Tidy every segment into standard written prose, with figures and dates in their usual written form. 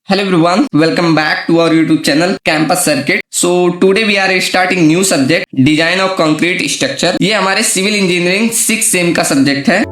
Hello everyone, welcome back to our YouTube channel Campus Circuit. So today we are starting new subject Design of Concrete Structure. ये हमारे civil engineering 6 same का subject है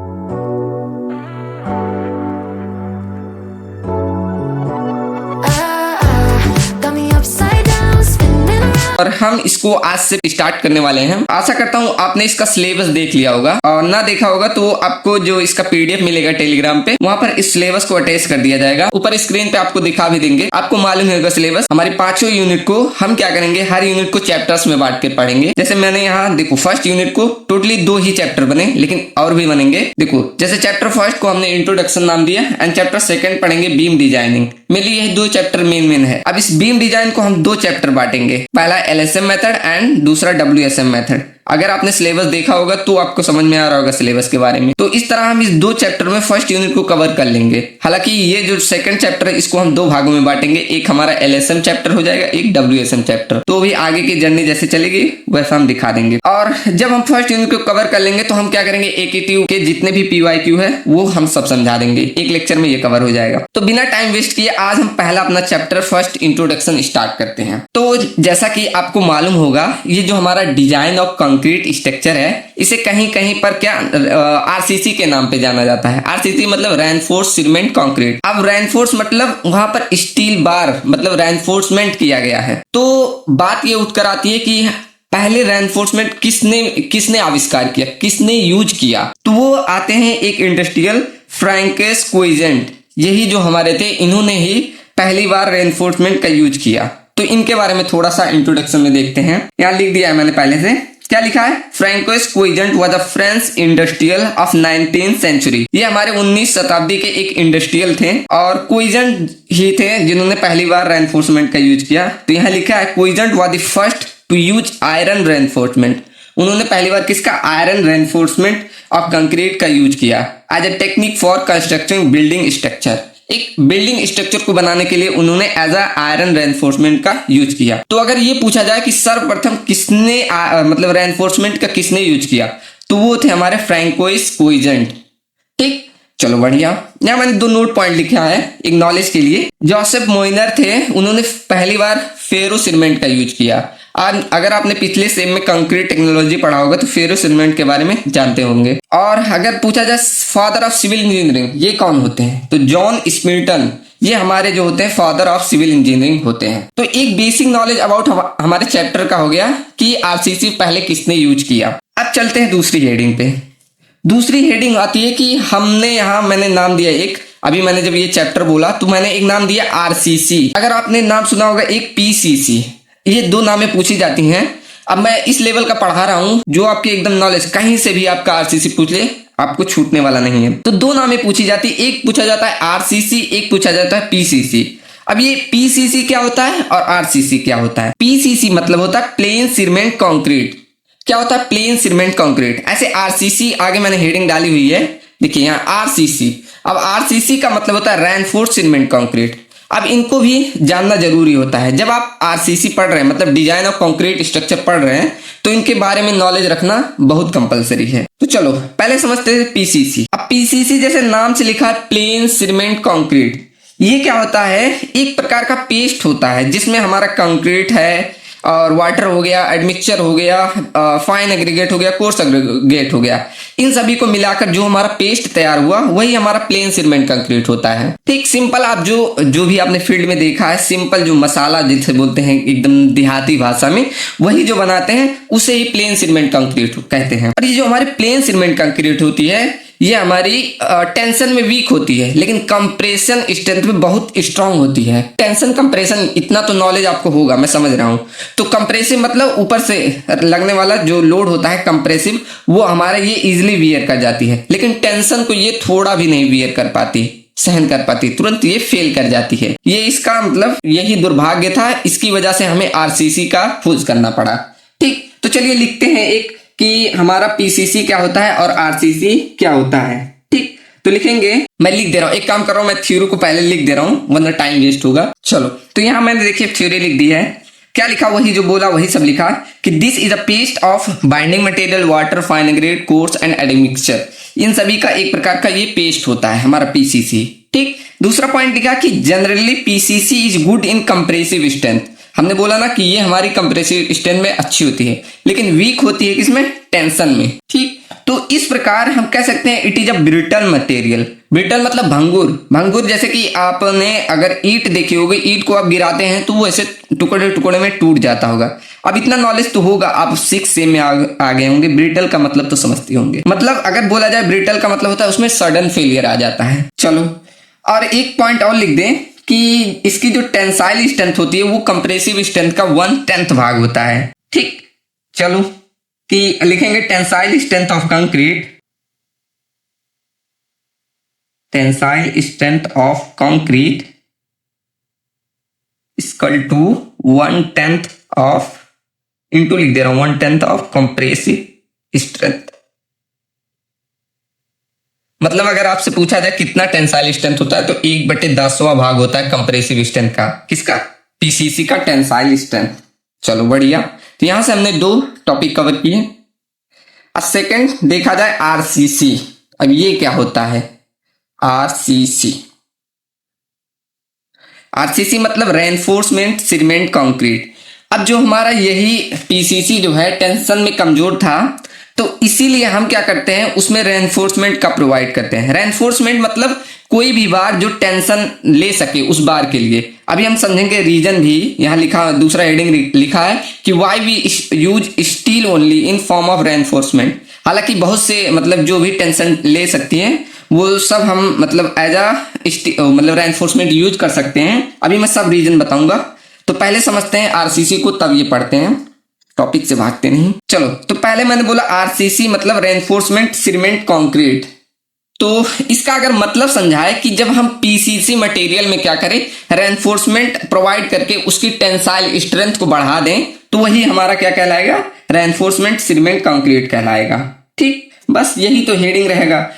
और हम इसको आज से स्टार्ट करने वाले हैं। आशा करता हूँ आपने इसका सिलेबस देख लिया होगा और ना देखा होगा तो आपको जो इसका पीडीएफ मिलेगा टेलीग्राम पे, वहां पर इस सिलेबस को अटैच कर दिया जाएगा। ऊपर स्क्रीन पे आपको दिखा भी देंगे। आपको मालूम होगा सिलेबस हमारी 5 यूनिट को हम क्या करेंगे, हर यूनिट को चैप्टर्स में बांट के पढ़ेंगे। जैसे मैंने यहाँ देखो फर्स्ट यूनिट को टोटली 2 ही चैप्टर बने, लेकिन और भी बनेंगे। देखो जैसे चैप्टर फर्स्ट को हमने इंट्रोडक्शन नाम दिया एंड चैप्टर सेकंड पढ़ेंगे बीम डिजाइनिंग। मेनली यही 2 चैप्टर मेन है। अब इस बीम डिजाइन को हम 2 चैप्टर बांटेंगे, पहला एलएसएम मेथड एंड दूसरा डब्ल्यूएसएम मेथड। अगर आपने सिलेबस देखा होगा तो आपको समझ में आ रहा होगा सिलेबस के बारे में। तो इस तरह हम इस 2 चैप्टर में फर्स्ट यूनिट को कवर कर लेंगे। हालांकि ये जो सेकंड चैप्टर है इसको हम 2 भागों में बांटेंगे, एक हमारा एलएसएम चैप्टर हो जाएगा, एक डब्ल्यूएसएम चैप्टर। तो भी आगे की जर्नी जैसे चलेगी वैसा हम दिखा देंगे। और जब हम फर्स्ट यूनिट को कवर कर लेंगे तो हम क्या करेंगे, एकेटीयू के जितने भी पीवाईक्यू है वो हम सब समझा देंगे, एक लेक्चर में ये कवर हो जाएगा। तो बिना टाइम वेस्ट किए आज हम पहला अपना चैप्टर फर्स्ट इंट्रोडक्शन स्टार्ट करते हैं। तो जैसा कि आपको मालूम होगा, ये जो हमारा डिजाइन ऑफ कंक्रीट स्ट्रक्चर है, इसे कहीं कहीं पर क्या आरसीसी के नाम पे जाना जाता है। आरसीसी मतलब रेनफोर्स सीमेंट कंक्रीट। अब रेनफोर्स मतलब वहां पर स्टील बार मतलब रेनफोर्समेंट किया गया है। तो बात ये उठ कर आती है कि पहले रेनफोर्समेंट किसने आविष्कार किया, किसने यूज किया। तो वो आते हैं एक इंडस्ट्रियल फ्रैंकिस क्विजेंट। यही जो हमारे थे, इन्होंने ही पहली बार रेनफोर्समेंट का यूज किया। तो इनके बारे में थोड़ा सा इंट्रोडक्शन में देखते हैं। यहाँ लिख दिया है मैंने पहले से, क्या लिखा है, Francois Coignet was a French industrial of 19th century. ये हमारे 19वीं शताब्दी के एक इंडस्ट्रियल थे और क्विजेंट ही थे जिन्होंने पहली बार रेनफोर्समेंट का यूज किया। तो यहाँ लिखा है Coignet was the first to use iron reinforcement. उन्होंने पहली बार किसका, आयरन रेनफोर्समेंट ऑफ कंक्रीट का यूज किया as a technique for constructing building structure. एक बिल्डिंग स्ट्रक्चर को बनाने के लिए उन्होंने एज अ आयरन रेनफोर्समेंट का यूज किया। तो अगर ये पूछा जाए कि सर्वप्रथम किसने मतलब रेनफोर्समेंट का किसने यूज किया, तो वो थे हमारे फ्रैंकोइस क्विजेंट। ठीक, चलो बढ़िया। यहाँ मैंने 2 नोट पॉइंट लिखा है एक नॉलेज के लिए। जोसेफ मोइनर थे, उन्होंने पहली बार फेरो सीमेंट का यूज किया। और अगर आपने पिछले सेम में कंक्रीट टेक्नोलॉजी पढ़ा होगा तो फेरो सीमेंट के बारे में जानते होंगे। और अगर पूछा जाए फादर ऑफ सिविल इंजीनियरिंग ये कौन होते हैं, तो जॉन स्मिल्टन, ये हमारे जो होते हैं फादर ऑफ सिविल इंजीनियरिंग होते हैं। तो एक बेसिक नॉलेज अबाउट हमारे चैप्टर का हो गया कि आरसीसी पहले किसने यूज किया। अब चलते हैं दूसरी हेडिंग पे। दूसरी हेडिंग आती है कि हमने यहाँ मैंने नाम दिया एक, अभी मैंने जब ये चैप्टर बोला तो मैंने एक नाम दिया आरसीसी। अगर आपने नाम सुना होगा एक पीसीसी। ये 2 नामें पूछी जाती हैं। अब मैं इस लेवल का पढ़ा रहा हूं जो आपकी एकदम नॉलेज, कहीं से भी आपका आरसीसी पूछ ले आपको छूटने वाला नहीं है। तो 2 नामें पूछी जाती है, एक पूछा जाता है आरसीसी, एक पूछा जाता है पीसीसी। अब ये पीसीसी क्या होता है और आरसीसी क्या होता है। पीसीसी मतलब होता है प्लेन सीमेंट कंक्रीट। क्या होता है, प्लेन सीमेंट कंक्रीट। ऐसे आरसीसी आगे मैंने हेडिंग डाली हुई है, देखिए यहाँ आरसीसी। अब आरसीसी का मतलब होता है रेनफोर्स सीमेंट कंक्रीट। अब इनको भी जानना जरूरी होता है। जब आप आरसीसी पढ़ रहे हैं मतलब डिजाइन ऑफ कंक्रीट स्ट्रक्चर पढ़ रहे हैं तो इनके बारे में नॉलेज रखना बहुत कंपलसरी है। तो चलो पहले समझते हैं पीसीसी। अब पीसीसी जैसे नाम से लिखा है प्लेन सीमेंट कंक्रीट। ये क्या होता है, एक प्रकार का पेस्ट होता है जिसमें हमारा कंक्रीट है और वाटर हो गया, एडमिक्सचर हो गया, फाइन एग्रीगेट हो गया, कोर्स एग्रीगेट हो गया। इन सभी को मिलाकर जो हमारा पेस्ट तैयार हुआ वही हमारा प्लेन सीमेंट कंक्रीट होता है। ठीक, सिंपल आप जो भी आपने फील्ड में देखा है, सिंपल जो मसाला जिसे बोलते हैं एकदम देहाती भाषा में, वही जो बनाते हैं उसे ही प्लेन सीमेंट कंक्रीट कहते हैं। और ये जो हमारी प्लेन सीमेंट कंक्रीट होती है ये हमारी टेंशन में वीक होती है लेकिन कंप्रेशन स्ट्रेंथ में बहुत स्ट्रांग होती है। टेंशन कंप्रेशन इतना तो नॉलेज आपको होगा, मैं समझ रहा हूं। तो कंप्रेसिव मतलब ऊपर से लगने वाला जो लोड होता है कंप्रेसिव, वो हमारे ये इजिली वियर कर जाती है, लेकिन टेंशन को ये थोड़ा भी नहीं वियर कर पाती, सहन कर पाती, तुरंत ये फेल कर जाती है। ये इसका मतलब यही दुर्भाग्य था, इसकी वजह से हमें आरसीसी का खोज करना पड़ा। ठीक, तो चलिए लिखते हैं एक कि हमारा पीसीसी क्या होता है और आरसीसी क्या होता है। ठीक, तो लिखेंगे, मैं लिख दे रहा हूं, एक काम कर रहा हूं मैं थ्योरी को पहले लिख दे रहा हूं वरना टाइम वेस्ट होगा। चलो तो यहां मैंने देखिए थ्योरी लिख दी है। क्या लिखा, वही जो बोला वही सब लिखा कि this is a paste of binding material, water, fine grade, coarse and admixture. इन सभी का एक प्रकार का ये पेस्ट होता है हमारा पीसीसी। ठीक, दूसरा पॉइंट लिखा कि generally PCC is good in compressive strength. हमने बोला ना कि ये हमारी कंप्रेसिव स्ट्रेंथ में अच्छी होती है, लेकिन वीक होती है किसमें? टेंशन में। ठीक, तो इस प्रकार हम कह सकते हैं it is a brittle material. Brittle मतलब भंगुर। भंगुर जैसे कि आपने अगर ईंट देखी होगी, ईंट को आप गिराते हैं तो वो ऐसे टुकड़े टुकड़े में टूट जाता होगा। अब इतना नॉलेज तो होगा, आप 6 से में आ गए होंगे। ब्रिटल का मतलब तो समझते होंगे। मतलब अगर बोला जाए ब्रिटल का मतलब होता है उसमें सडन फेलियर आ जाता है। चलो, और एक पॉइंट और लिख दें कि इसकी जो टेंसाइल स्ट्रेंथ होती है वो कंप्रेसिव स्ट्रेंथ का 1/10 भाग होता है। ठीक, चलो कि लिखेंगे tensile strength of concrete, tensile strength of concrete equal to 1/10 of, into लिख दे रहा हूं 1/10 ऑफ कंप्रेसिव स्ट्रेंथ। मतलब अगर आपसे पूछा जाए कितना टेंसाइल स्ट्रेंथ होता है तो 1/10वां भाग होता है कंप्रेसिव स्ट्रेंथ का। किसका? पीसीसी का टेंसाइल स्ट्रेंथ। चलो बढ़िया, तो यहां से हमने 2 टॉपिक कवर किए। अब सेकंड देखा जाए आरसीसी। अब ये क्या होता है? आरसीसी, आरसीसी मतलब रेनफोर्समेंट सीमेंट कंक्रीट। अब जो हमारा यही पीसीसी जो है टेंशन में कमजोर था, तो इसीलिए हम क्या करते हैं उसमें रेनफोर्समेंट का प्रोवाइड करते हैं। रेनफोर्समेंट मतलब कोई भी बार जो टेंशन ले सके उस बार के लिए। अभी हम समझेंगे रीजन भी। यहाँ लिखा, दूसरा हेडिंग लिखा है कि why we use steel only in form of reinforcement. हालांकि बहुत से मतलब जो भी टेंशन ले सकती हैं वो सब हम मतलब एज अ मतलब रेनफोर्समेंट यूज कर सकते हैं। अभी मैं सब रीजन बताऊंगा। तो पहले समझते हैं आरसीसी को, तब ये पढ़ते हैं, टॉपिक से भागते नहीं। चलो, तो पहले मैंने बोला आरसीसी मतलब रेनफोर्समेंट सीमेंट कंक्रीट। तो इसका अगर मतलब समझाए कि जब हम पीसीसी मटेरियल में क्या करें, रेनफोर्समेंट प्रोवाइड करके उसकी टेंसाइल स्ट्रेंथ को बढ़ा दें, तो वही हमारा क्या कहलाएगा? रेनफोर्समेंट सीमेंट कंक्रीट कहलाएगा। ठीक, बस यही तो हेडिंग रहेगा।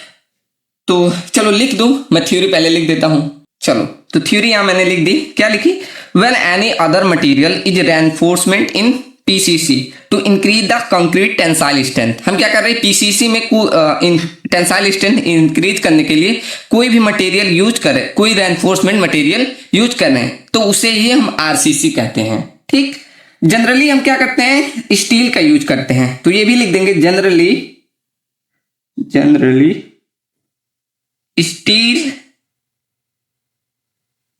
तो चलो लिख दो, मैं थ्योरी पहले लिख देता हूं। चलो, तो थ्योरी यहां मैंने लिख दी। क्या लिखी? When any other material is reinforcement in PCC to increase the concrete tensile strength. हम क्या कर रहे हैं? पीसीसी में टेंसाइल स्ट्रेंथ इंक्रीज करने के लिए कोई भी मटेरियल यूज करें, कोई रेनफोर्समेंट मटेरियल यूज कर रहे हैं, तो उसे ही हम आरसीसी कहते हैं। ठीक, जनरली हम क्या करते हैं? स्टील का यूज करते हैं, तो ये भी लिख देंगे generally steel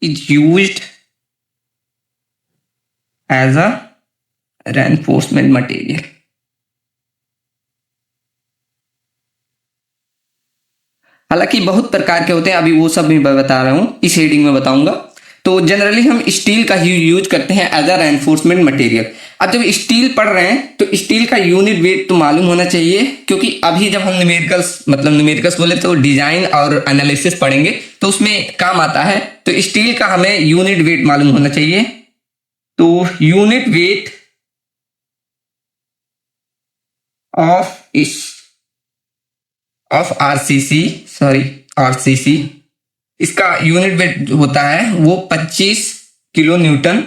is used as a reinforcement material. हालांकि बहुत प्रकार के होते हैं, अभी वो सब भी मैं बता रहा हूं, इस हेडिंग में बताऊंगा। तो जनरली हम स्टील का ही यूज करते हैं एज अ रेनफोर्समेंट मटेरियल। अब जब स्टील पढ़ रहे हैं तो स्टील का यूनिट वेट तो मालूम होना चाहिए, क्योंकि अभी जब हम न्यूमेरिकल्स बोले तो डिजाइन और एनालिसिस पढ़ेंगे तो उसमें काम आता है। तो स्टील का हमें यूनिट वेट मालूम होना चाहिए। तो यूनिट वेट ऑफ आरसीसी, इसका यूनिट वेट होता है वो 25 किलो न्यूटन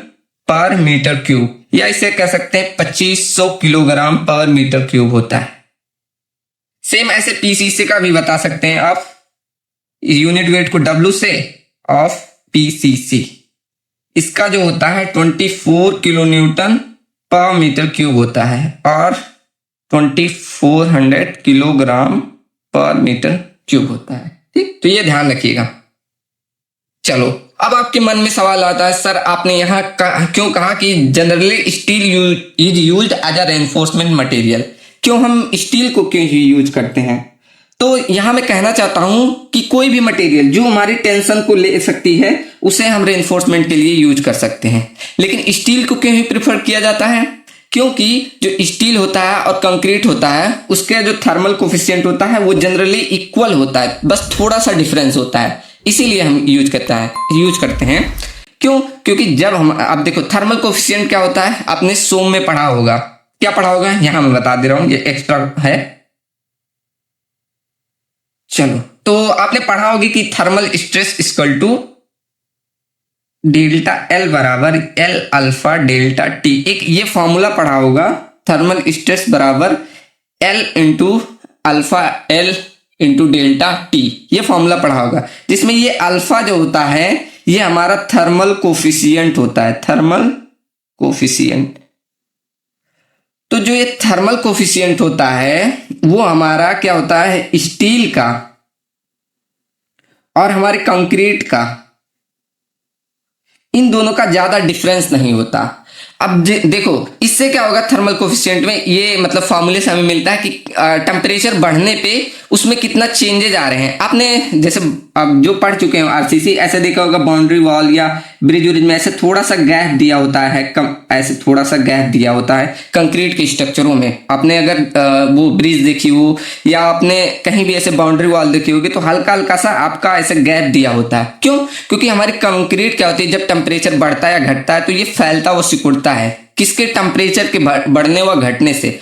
पर मीटर क्यूब, या इसे कह सकते हैं 2500 किलोग्राम पर मीटर क्यूब होता है। सेम ऐसे पीसीसी का भी बता सकते हैं आप, यूनिट वेट को डब्ल्यू से ऑफ पीसीसी, इसका जो होता है 24 किलो न्यूटन पर मीटर क्यूब होता है और 2400 किलोग्राम पर मीटर क्यूब होता है। ठीक, तो ये ध्यान रखिएगा। चलो, अब आपके मन में सवाल आता है, सर आपने यहाँ क्यों कहा कि generally steel is used as a reinforcement material, क्यों हम स्टील को क्यों ही यूज करते हैं? तो यहाँ मैं कहना चाहता हूं कि कोई भी मटेरियल जो हमारी टेंशन को ले सकती है उसे हम रेनफोर्समेंट के लिए यूज कर सकते हैं। लेकिन स्टील को क्यों ही प्रेफर किया जाता है? क्योंकि जो स्टील होता है और कंक्रीट होता है उसके जो थर्मल कोफिशिएंट होता है वो जनरली इक्वल होता है, बस थोड़ा सा डिफरेंस होता है, इसीलिए हम यूज करते हैं। क्यों? क्योंकि जब हम, अब देखो थर्मल कोफिशिएंट क्या होता है, आपने सोम में पढ़ा होगा। क्या पढ़ा होगा यहां मैं बता दे रहा हूं, ये एक्स्ट्रा है। चलो, तो आपने पढ़ा होगी कि thermal stress equal to delta L बराबर एल अल्फा डेल्टा टी। एक ये फॉर्मूला पढ़ा होगा, थर्मल स्ट्रेस बराबर L into alpha L into delta T, ये फॉर्मूला पढ़ा होगा, जिसमें ये अल्फा जो होता है ये हमारा थर्मल कोफिशिएंट होता है, थर्मल कोफिशिएंट। तो जो ये थर्मल कोफिशिएंट होता है वो हमारा क्या होता है, स्टील का और हमारे कंक्रीट का, इन दोनों का ज्यादा डिफरेंस नहीं होता। अब देखो इससे क्या होगा, थर्मल कोफिशिएंट में ये मतलब फॉर्मूले से हमें मिलता है कि टेम्परेचर बढ़ने पे उसमें कितना चेंजेज आ रहे हैं। आपने जैसे अब जो पढ़ चुके हो आरसीसी, ऐसे देखा होगा बाउंड्री वॉल या ब्रिज व्रिज में ऐसे थोड़ा सा गैप दिया होता है, कम ऐसे थोड़ा सा गैप दिया होता है कंक्रीट के स्ट्रक्चरों में। आपने अगर वो ब्रिज देखी हो या आपने कहीं भी ऐसे बाउंड्री वॉल देखी होगी तो हल्का हल्का सा आपका ऐसे गैप दिया होता है। क्यों? क्योंकि हमारी कंक्रीट क्या होती है, जब टेम्परेचर बढ़ता है या घटता है तो ये फैलता व सिकुड़ता है, किसके, टेम्परेचर के बढ़ने व घटने से।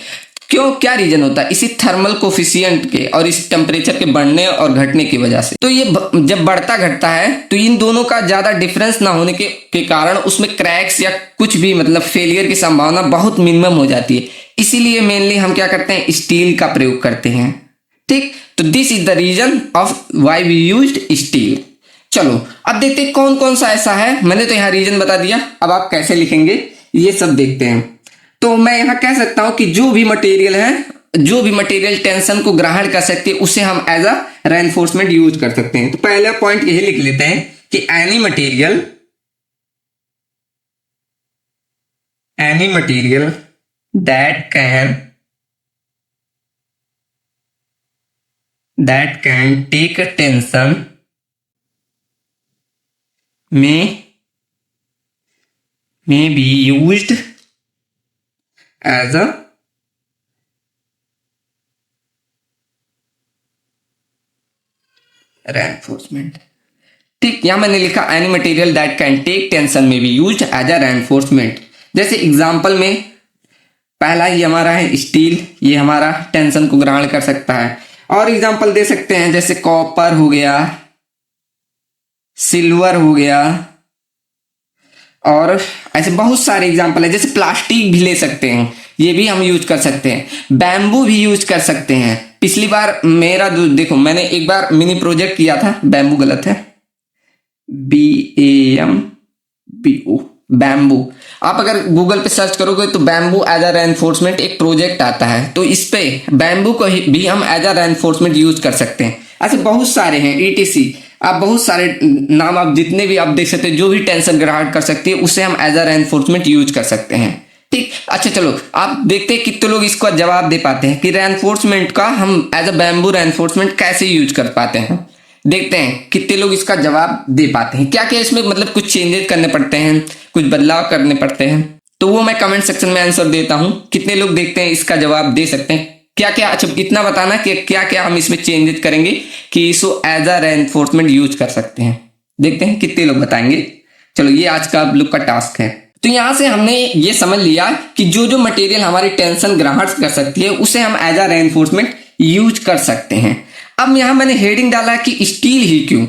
क्यों, क्या रीजन होता है, इसी थर्मल कोफिशिएंट के और इस टेम्परेचर के बढ़ने और घटने की वजह से। तो ये जब बढ़ता घटता है तो इन दोनों का ज्यादा डिफरेंस ना होने के कारण उसमें क्रैक्स या कुछ भी मतलब फेलियर की संभावना बहुत मिनिमम हो जाती है। इसीलिए मेनली हम क्या करते हैं, स्टील का प्रयोग करते हैं। ठीक, तो this is the reason of why we used steel. चलो अब देखते हैं कौन कौन सा ऐसा है। मैंने तो यहाँ रीजन बता दिया, अब आप कैसे लिखेंगे ये सब देखते हैं। तो मैं यहाँ कह सकता हूं कि जो भी मटेरियल है, जो भी मटेरियल टेंशन को ग्रहण कर सकती है उसे हम एज अ रेनफोर्समेंट यूज कर सकते हैं। तो पहला पॉइंट यही लिख लेते हैं कि any material that can take tension may be used as a reinforcement। ठीक, यहां मैंने लिखा any material that can take tension may be used as a reinforcement. जैसे एग्जांपल में पहला ही हमारा है स्टील, ये हमारा टेंशन को ग्रहण कर सकता है। और एग्जांपल दे सकते हैं जैसे कॉपर हो गया, सिल्वर हो गया, और ऐसे बहुत सारे एग्जांपल है। जैसे प्लास्टिक भी ले सकते हैं, ये भी हम यूज कर सकते हैं। बैम्बू भी यूज कर सकते हैं। पिछली बार मेरा देखो मैंने एक बार मिनी प्रोजेक्ट किया था, बैम्बू गलत है, BAMBO, बैम्बू। आप अगर गूगल पे सर्च करोगे तो बैम्बू एज अ रेनफोर्समेंट एक प्रोजेक्ट आता है, तो इस पे बैम्बू को भी हम एज अ रेनफोर्समेंट यूज कर सकते हैं। ऐसे बहुत सारे हैं, ETC, आप बहुत सारे नाम आप जितने भी आप देख सकते हैं, जो भी टेंशन ग्रहण कर सकती है उसे हम एज अ रेनफोर्समेंट यूज कर सकते हैं। ठीक, अच्छा चलो आप देखते हैं कितने लोग इसका जवाब दे पाते हैं कि रेनफोर्समेंट का हम एज अ बैम्बू रेनफोर्समेंट कैसे यूज कर पाते हैं। देखते हैं कितने लोग इसका जवाब दे पाते हैं। क्या क्या इसमें मतलब कुछ चेंजेस करने पड़ते हैं, कुछ बदलाव करने पड़ते हैं, तो वो मैं कमेंट सेक्शन में आंसर देता हूं। कितने लोग देखते हैं इसका जवाब दे सकते हैं, क्या क्या। अच्छा इतना बताना कि क्या क्या हम इसमें चेंजेस करेंगे कि इसको एज अ रेनफोर्समेंट यूज कर सकते हैं। देखते हैं कितने लोग बताएंगे। चलो ये आज का आप लोग का टास्क है। तो यहां से हमने ये समझ लिया कि जो जो मटेरियल हमारी टेंशन ग्रहण कर सकती है उसे हम एज अ रेनफोर्समेंट यूज कर सकते हैं। अब यहां मैंने हेडिंग डाला कि स्टील ही क्यों,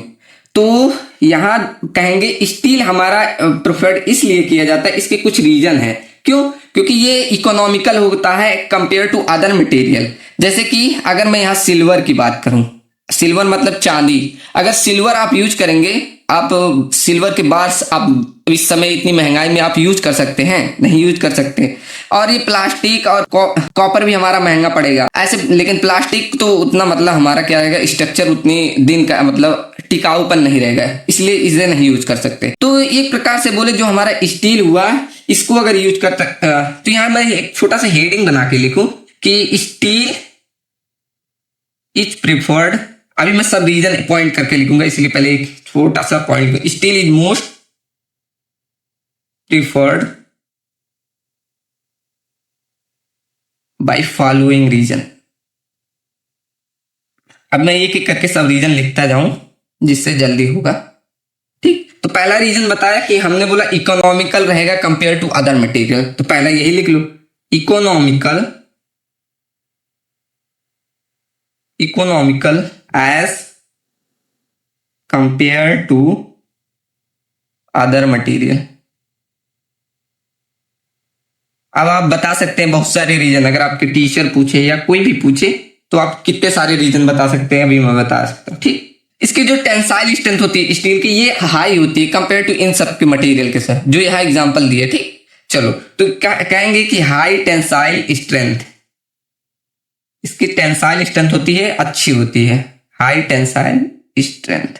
तो यहां कहेंगे स्टील हमारा प्रेफर्ड इसलिए किया जाता है, इसके कुछ रीजन है। क्यों? क्योंकि ये इकोनॉमिकल होता है कंपेयर टू अदर मटेरियल। जैसे कि अगर मैं यहाँ सिल्वर की बात करूं, सिल्वर मतलब चांदी, अगर सिल्वर आप यूज करेंगे, आप सिल्वर के बार्स आप इस समय इतनी महंगाई में आप यूज कर सकते हैं? नहीं यूज कर सकते। और ये प्लास्टिक और कॉपर भी हमारा महंगा पड़ेगा ऐसे, लेकिन प्लास्टिक तो उतना मतलब हमारा क्या रहेगा, स्ट्रक्चर उतनी दिन का मतलब टिकाऊपन नहीं रहेगा, इसलिए इसे नहीं यूज कर सकते। तो एक प्रकार से बोले जो हमारा स्टील हुआ, इसको अगर यूज करता, तो यहां मैं एक छोटा सा हेडिंग बना के लिखूं कि स्टील इज प्रिफर्ड। अभी मैं सब रीजन पॉइंट करके लिखूंगा, इसलिए पहले एक छोटा सा point, steel is most preferred by following reason. अब मैं एक एक करके सब रीजन लिखता जाऊं जिससे जल्दी होगा। ठीक, तो पहला रीजन बताया कि हमने बोला इकोनॉमिकल रहेगा कंपेयर टू अदर मटेरियल, तो पहला यही लिख लो, economical as compare to other material. अब आप बता सकते हैं बहुत सारे रीजन, अगर आपके टीचर पूछे या कोई भी पूछे तो आप कितने सारे रीजन बता सकते हैं, अभी मैं बता सकता हूँ। ठीक, इसकी जो टेंसाइल स्ट्रेंथ होती है स्टील की, ये हाई होती है कंपेयर टू इन सब के मटेरियल के साथ, जो यहाँ एग्जांपल दिए। ठीक, चलो तो कहेंगे कि हाई टेंसाइल स्ट्रेंथ, इसकी टेंसाइल स्ट्रेंथ होती है अच्छी होती है, हाई टेंसाइल स्ट्रेंथ।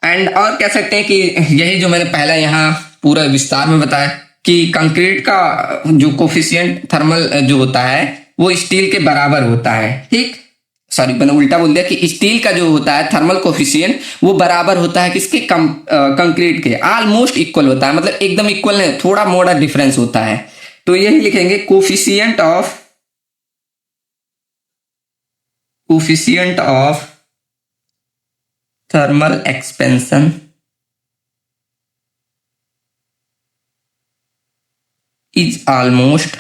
एंड और कह सकते हैं कि यही जो मैंने पहला यहाँ पूरा विस्तार में बताया कि कंक्रीट का जो कोफिशिएंट थर्मल जो होता है वो स्टील के बराबर होता है। ठीक, सॉरी मैंने उल्टा बोल दिया कि स्टील का जो होता है थर्मल कोफिशिएंट वो बराबर होता है किसके, कंक्रीट के, ऑलमोस्ट इक्वल होता है, मतलब एकदम इक्वल नहीं, थोड़ा मोड़ा डिफरेंस होता है। तो यही लिखेंगे coefficient of thermal expansion is almost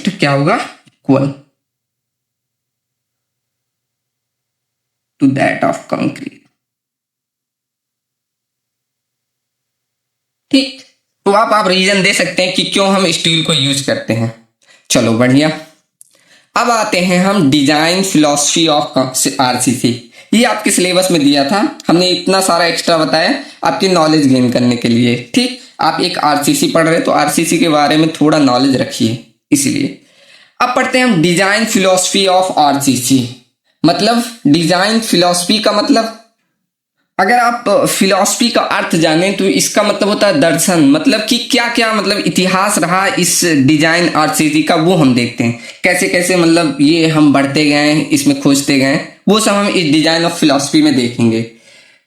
क्या होगा, equal to that of concrete. ठीक, तो आप रीजन दे सकते हैं कि क्यों हम स्टील को यूज करते हैं। चलो बढ़िया, अब आते हैं हम डिजाइन फिलॉसफी ऑफ आरसीसी। ये आपके सिलेबस में दिया था, हमने इतना सारा एक्स्ट्रा बताया आपकी नॉलेज गेन करने के लिए। ठीक, आप एक आरसीसी पढ़ रहे तो आरसीसी के बारे में थोड़ा नॉलेज रखिए, इसलिए। अब पढ़ते हैं हम डिजाइन फिलॉसफी ऑफ आरसीसी। मतलब डिजाइन फिलॉसफी का मतलब, अगर आप फिलॉसफी का अर्थ जानें तो इसका मतलब होता है दर्शन, मतलब कि क्या क्या मतलब इतिहास रहा इस डिजाइन आरसीसी का, वो हम देखते हैं कैसे कैसे मतलब ये हम बढ़ते गए, इसमें खोजते गए, वो सब हम इस डिजाइन ऑफ फिलॉसफी में देखेंगे।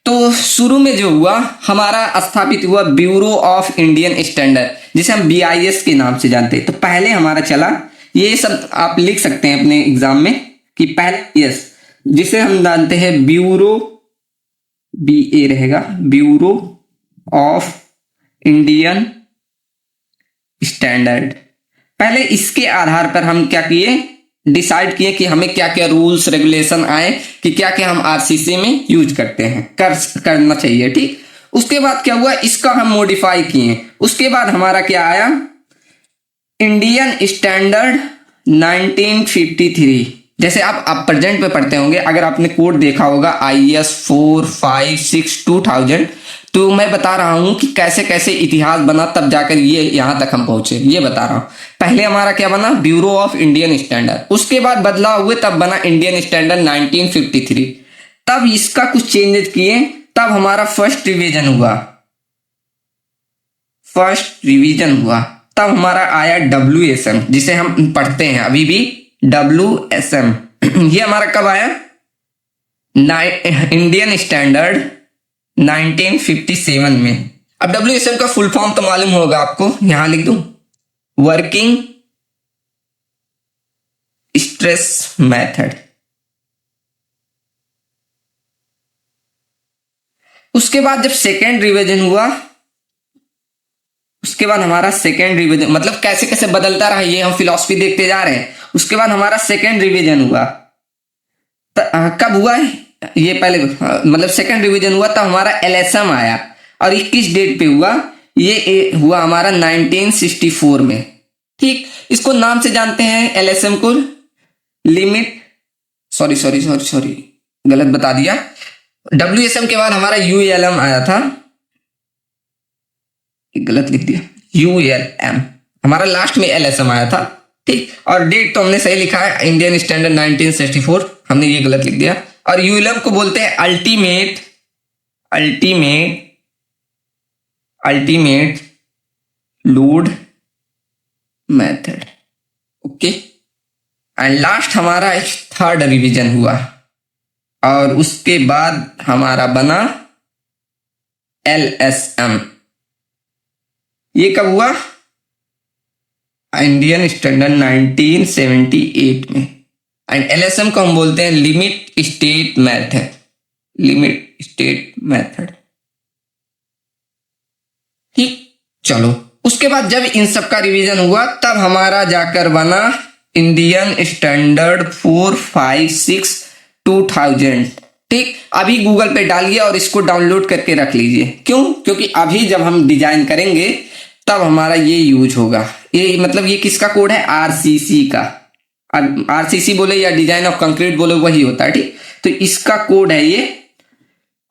तो शुरू में जो हुआ हमारा स्थापित हुआ ब्यूरो ऑफ इंडियन स्टैंडर्ड, जिसे हम BIS के नाम से जानते हैं। तो पहले हमारा चला, ये सब आप लिख सकते हैं अपने एग्जाम में कि पहले यस, जिसे हम जानते हैं ब्यूरो, BA रहेगा, ब्यूरो ऑफ इंडियन स्टैंडर्ड। पहले इसके आधार पर हम क्या किए, डिसाइड किए कि हमें क्या क्या रूल्स रेगुलेशन आए कि क्या क्या हम आरसीसी में यूज करते हैं, करना चाहिए। ठीक, उसके बाद क्या हुआ, इसका हम मॉडिफाई किए। उसके बाद हमारा क्या आया, इंडियन स्टैंडर्ड 1953। जैसे आप प्रेजेंट पे पढ़ते होंगे, अगर आपने कोड देखा होगा IS 456/2000, तो मैं बता रहा हूं कि कैसे कैसे इतिहास बना, तब जाकर ये यहां तक हम पहुंचे, ये बता रहा हूं। पहले हमारा क्या बना, ब्यूरो ऑफ इंडियन स्टैंडर्ड, उसके बाद बदलाव हुए, तब बना इंडियन स्टैंडर्ड 1953। तब इसका कुछ चेंजेस किए, तब हमारा फर्स्ट रिवीजन हुआ, तब हमारा आया WSM, जिसे हम पढ़ते हैं अभी भी, WSM। ये हमारा कब आया, इंडियन स्टैंडर्ड 1957 में। अब WSM का फुल फॉर्म तो मालूम होगा आपको, यहां लिख दूं, वर्किंग स्ट्रेस मेथड। उसके बाद जब सेकेंड रिवीजन हुआ, उसके बाद हमारा सेकेंड रिवीजन, मतलब कैसे कैसे बदलता रहा, ये हम फिलॉसफी देखते जा रहे हैं। उसके बाद हमारा सेकेंड रिवीजन हुआ, कब हुआ है ये, पहले मतलब सेकेंड रिवीजन हुआ तब हमारा LSM आया, और 21 डेट पे हुआ, ये हुआ हमारा 1964 में। ठीक, इसको नाम से जानते हैं LSM को, लिमिट, सॉरी गलत बता दिया। WSM के बाद हमारा ULM आया था, गलत लिख दिया, ULM हमारा लास्ट में LSM आया था। ठीक, और डेट तो हमने सही लिखा है, इंडियन स्टैंडर्ड 1964, हमने ये गलत लिख दिया। और ULM को बोलते हैं ultimate load method. Okay, and last हमारा थर्ड रिवीजन हुआ, और उसके बाद हमारा बना LSM। ये कब हुआ, इंडियन स्टैंडर्ड 1978 में। एंड LSM को हम बोलते हैं लिमिट स्टेट मेथड। ठीक, चलो उसके बाद जब इन सब का रिवीजन हुआ, तब हमारा जाकर बना इंडियन स्टैंडर्ड 456/2000। ठीक, अभी गूगल पे डालिए और इसको डाउनलोड करके रख लीजिए। क्यों, क्योंकि अभी जब हम डिजाइन करेंगे तब हमारा ये यूज होगा। ये मतलब ये किसका कोड है, आरसीसी का। अब आरसीसी बोले या डिजाइन ऑफ कंक्रीट बोले वही होता है, ठीक। तो इसका कोड है ये,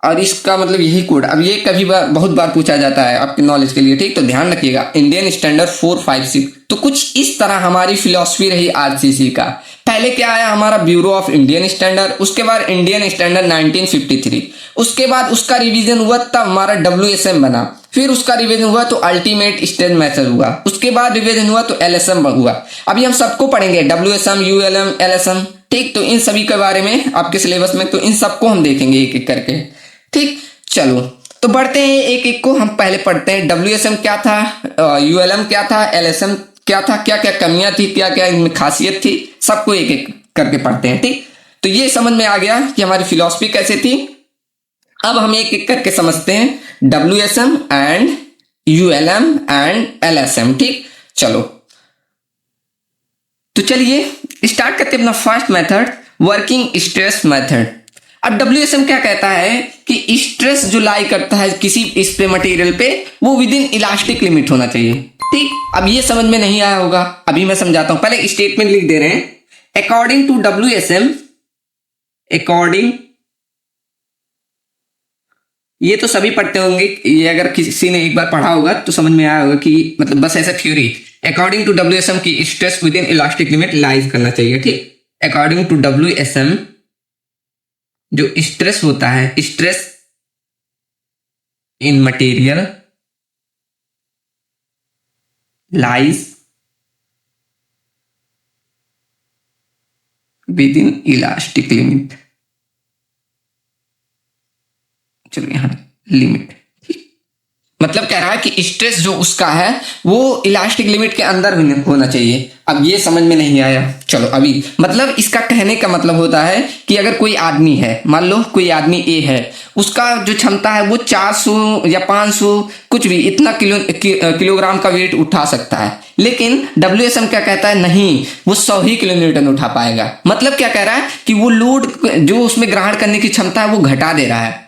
और इसका मतलब यही कोड। अब ये कभी बहुत बार पूछा जाता है आपके नॉलेज के लिए, ठीक। तो ध्यान रखिएगा, इंडियन स्टैंडर्ड 456। तो कुछ इस तरह हमारी फिलॉसफी रही आरसीसी का। पहले क्या आया हमारा, ब्यूरो ऑफ इंडियन स्टैंडर्ड, उसके बाद इंडियन स्टैंडर्ड 1953, उसके बाद उसका रिवीजन हुआ तब हमारा WSM बना, फिर उसका रिवीजन हुआ तो अल्टीमेट स्टेज मेथड हुआ, उसके बाद रिवीजन हुआ तो LSM हुआ। अभी हम सबको पढ़ेंगे, WSM, ULM, LSM, ठीक। तो इन सभी के बारे में आपके सिलेबस में, तो इन सबको हम देखेंगे एक एक करके, ठीक। चलो तो बढ़ते हैं एक एक को, हम पहले पढ़ते हैं WSM क्या था, ULM क्या था, LSM क्या था, क्या क्या कमियां थी, क्या क्या इनमें खासियत थी, सबको एक एक करके पढ़ते हैं, ठीक। तो ये समझ में आ गया कि हमारी फिलॉसफी कैसे थी। अब हम एक एक करके समझते हैं WSM and ULM and LSM, ठीक। चलो तो चलिए स्टार्ट करते हैं अपना first method, working stress method. अब WSM क्या कहता है कि स्ट्रेस जो लाई करता है किसी स्प्रे मटेरियल पे, वो विद इन इलास्टिक लिमिट होना चाहिए, ठीक। अब ये समझ में नहीं आया होगा, अभी मैं समझाता हूं। पहले स्टेटमेंट लिख दे रहे हैं, अकॉर्डिंग टू WSM, अकॉर्डिंग, ये तो सभी पढ़ते होंगे, ये अगर किसी ने एक बार पढ़ा होगा तो समझ में आया होगा कि मतलब बस ऐसा थ्योरी, अकॉर्डिंग टू WSM की stress with in elastic limit lies करना चाहिए, ठीक। अकॉर्डिंग टू WSM जो स्ट्रेस होता है, stress in material lies with in elastic limit, चलो यहां लिमिट, मतलब कह रहा है कि स्ट्रेस जो उसका है वो इलास्टिक लिमिट के अंदर होना चाहिए। अब ये समझ में नहीं आया, चलो अभी मतलब इसका कहने का मतलब होता है कि अगर कोई आदमी है, मान लो कोई आदमी ए है, उसका जो क्षमता है वो 400 या 500 कुछ भी इतना किलोग्राम का वेट उठा सकता है, लेकिन WSM क्या कहता है, नहीं, वो 100 ही किलोन्यूटन उठा पाएगा। मतलब क्या कह रहा है कि वो लोड जो उसमें ग्रहण करने की क्षमता है वो घटा दे रहा है।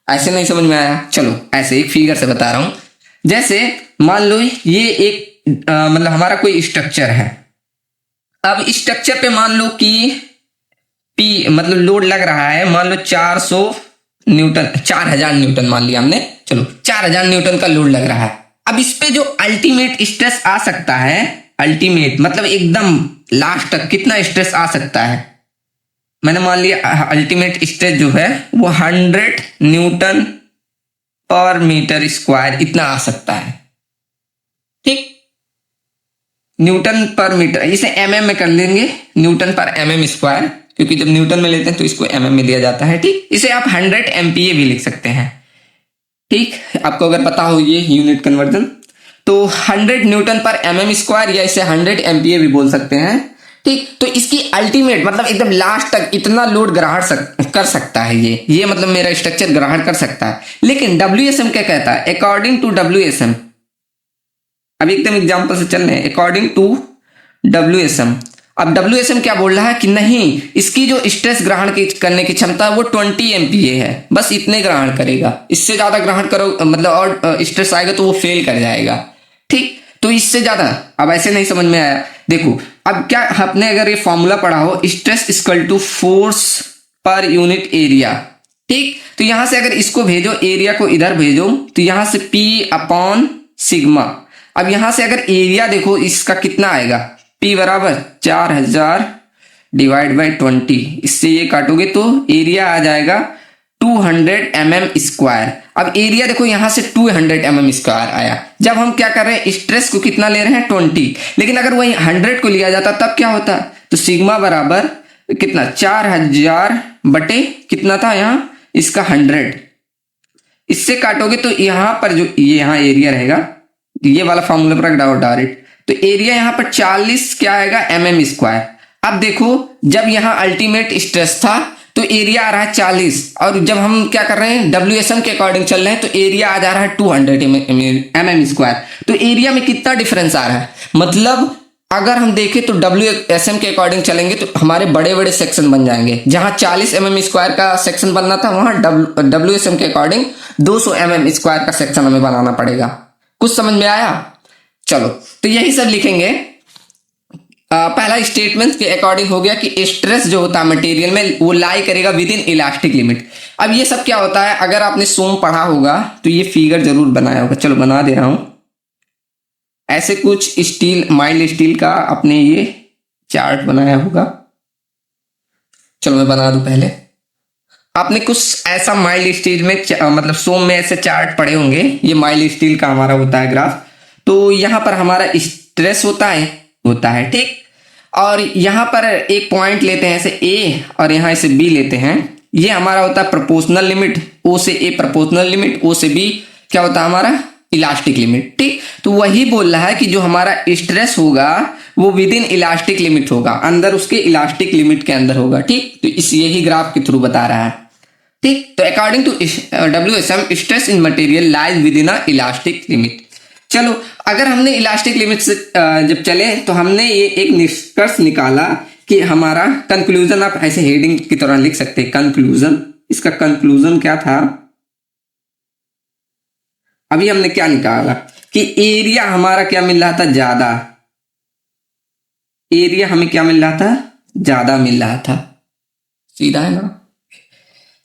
ऐसे नहीं समझ में आया, चलो ऐसे एक फिगर से बता रहा हूं। जैसे मान लो ये एक मतलब हमारा कोई स्ट्रक्चर है, अब स्ट्रक्चर पे मान लो कि P मतलब लोड लग रहा है, मान लो 400 न्यूटन, 4000 न्यूटन मान लिया हमने, चलो 4000 न्यूटन का लोड लग रहा है। अब इस पे जो अल्टीमेट स्ट्रेस आ सकता है, अल्टीमेट मतलब एकदम लास्ट तक कितना स्ट्रेस आ सकता है, मैंने मान लिया अल्टीमेट स्ट्रेस जो है वो 100 न्यूटन पर मीटर स्क्वायर इतना आ सकता है, ठीक। न्यूटन पर मीटर, इसे mm में कर लेंगे, न्यूटन पर mm स्क्वायर, क्योंकि जब न्यूटन में लेते हैं तो इसको mm में दिया जाता है, ठीक। इसे आप 100 MPa भी लिख सकते हैं, ठीक। आपको अगर पता हो ये यूनिट कन्वर्जन, तो 100 न्यूटन पर mm स्क्वायर या इसे 100 MPa भी बोल सकते हैं, ठीक। तो इसकी अल्टीमेट मतलब एकदम लास्ट तक इतना लोड ग्रहण कर सकता है ये मतलब मेरा स्ट्रक्चर ग्रहण कर सकता है। लेकिन WSM क्या कहता है, अकॉर्डिंग टू WSM, अब एकदम एग्जांपल से चल रहे हैं, अकॉर्डिंग टू WSM, अब WSM क्या बोल रहा है कि नहीं, इसकी जो स्ट्रेस ग्रहण करने की क्षमता है वो 20 MPa है, बस इतने ग्रहण करेगा, इससे ज्यादा ग्रहण करो मतलब और स्ट्रेस आएगा तो वो फेल कर जाएगा, ठीक। तो इससे ज्यादा, अब ऐसे नहीं समझ में आया, देखो अब क्या आपने अगर ये फॉर्मूला पढ़ा हो, स्ट्रेस इक्वल टू फोर्स पर यूनिट एरिया, ठीक। तो यहां से अगर इसको भेजो, एरिया को इधर भेजो, तो यहां से P अपॉन सिग्मा। अब यहां से अगर एरिया देखो इसका कितना आएगा, P बराबर 4000 डिवाइड बाई 20, इससे ये काटोगे तो एरिया आ जाएगा 200 mm स्क्वायर। अब एरिया देखो यहां से 200 mm स्क्वायर आया। जब हम क्या कर रहे हैं, स्ट्रेस को कितना ले रहे हैं 20, लेकिन अगर वही 100 को लिया जाता तब क्या होता, तो सिग्मा बराबर कितना 4000 बटे कितना था यहाँ इसका 100, इससे काटोगे तो यहां पर जो ये यहाँ एरिया रहेगा, ये वाला फॉर्मूला पर डायरेक्ट, तो एरिया यहां पर 40 क्या आएगा mm स्क्वायर। अब देखो जब यहां अल्टीमेट स्ट्रेस था तो एरिया आ रहा है 40, और जब हम क्या कर रहे हैं WSM के अकॉर्डिंग चल रहे हैं तो एरिया आ जा रहा है 200 mm स्क्वायर। तो एरिया में कितना डिफरेंस आ रहा है, मतलब अगर हम देखें तो WSM के अकॉर्डिंग चलेंगे तो हमारे बड़े बड़े सेक्शन बन जाएंगे। जहां 40 mm स्क्वायर का सेक्शन बनना था वहां WSM के अकॉर्डिंग 200 mm स्क्वायर का सेक्शन हमें बनाना पड़ेगा। कुछ समझ में आया? चलो तो यही सब लिखेंगे। पहला स्टेटमेंट के अकॉर्डिंग हो गया कि स्ट्रेस जो होता है मटेरियल में वो लाई करेगा विद इन इलास्टिक लिमिट। अब ये सब क्या होता है, अगर आपने सोम पढ़ा होगा तो ये फिगर जरूर बनाया होगा। चलो बना दे रहा हूं। ऐसे कुछ स्टील, माइल्ड स्टील का आपने ये चार्ट बनाया होगा। चलो मैं बना दूं। पहले आपने कुछ ऐसा माइल्ड स्टील में मतलब सोम में ऐसे चार्ट पढ़े होंगे। ये माइल्ड स्टील का हमारा होता है ग्राफ। तो यहाँ पर हमारा स्ट्रेस होता है ठीक। और यहाँ पर एक पॉइंट लेते हैं ऐसे ए और यहाँ ऐसे बी लेते हैं। ये हमारा होता है प्रोपोर्शनल लिमिट, ओ से ए प्रोपोर्शनल लिमिट, ओ से बी क्या होता है हमारा इलास्टिक लिमिट ठीक। तो वही बोल रहा है कि जो हमारा स्ट्रेस होगा वो विद इन इलास्टिक लिमिट होगा, अंदर उसके इलास्टिक लिमिट के अंदर होगा ठीक। तो इस यही ग्राफ के थ्रू बता रहा है ठीक। तो according to WSM stress in material lies within a elastic limit. चलो अगर हमने इलास्टिक लिमिट से जब चले तो हमने ये एक निष्कर्ष निकाला कि हमारा कंक्लूजन, आप ऐसे हेडिंग की तरह लिख सकते हैं कंक्लूजन। इसका कंक्लूजन क्या था, अभी हमने क्या निकाला कि एरिया हमारा क्या मिल रहा था, ज्यादा। एरिया हमें क्या मिल रहा था, ज्यादा मिल रहा था। सीधा है ना।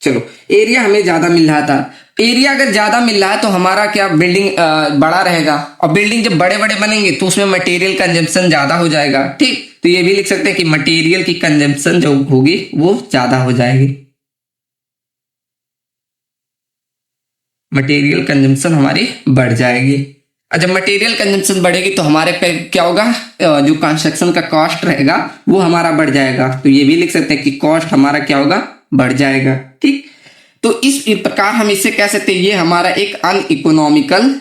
चलो एरिया हमें ज्यादा मिल रहा था। एरिया अगर ज्यादा मिल रहा है तो हमारा क्या बिल्डिंग बड़ा रहेगा, और बिल्डिंग जब बड़े बड़े बनेंगे तो उसमें मटेरियल कंजम्पशन ज्यादा हो जाएगा ठीक। तो ये भी लिख सकते हैं कि मटेरियल की कंजम्पशन जो होगी वो ज्यादा हो जाएगी। मटेरियल कंजम्पशन हमारी बढ़ जाएगी। और जब मटेरियल कंजम्पशन बढ़ेगी तो हमारे पे क्या होगा, जो कंस्ट्रक्शन का कॉस्ट रहेगा वो हमारा बढ़ जाएगा। तो ये भी लिख सकते हैं कि कॉस्ट हमारा क्या होगा, बढ़ जाएगा ठीक। तो इस प्रकार हम इसे कह सकते हैं ये हमारा एक अनइकोनॉमिकल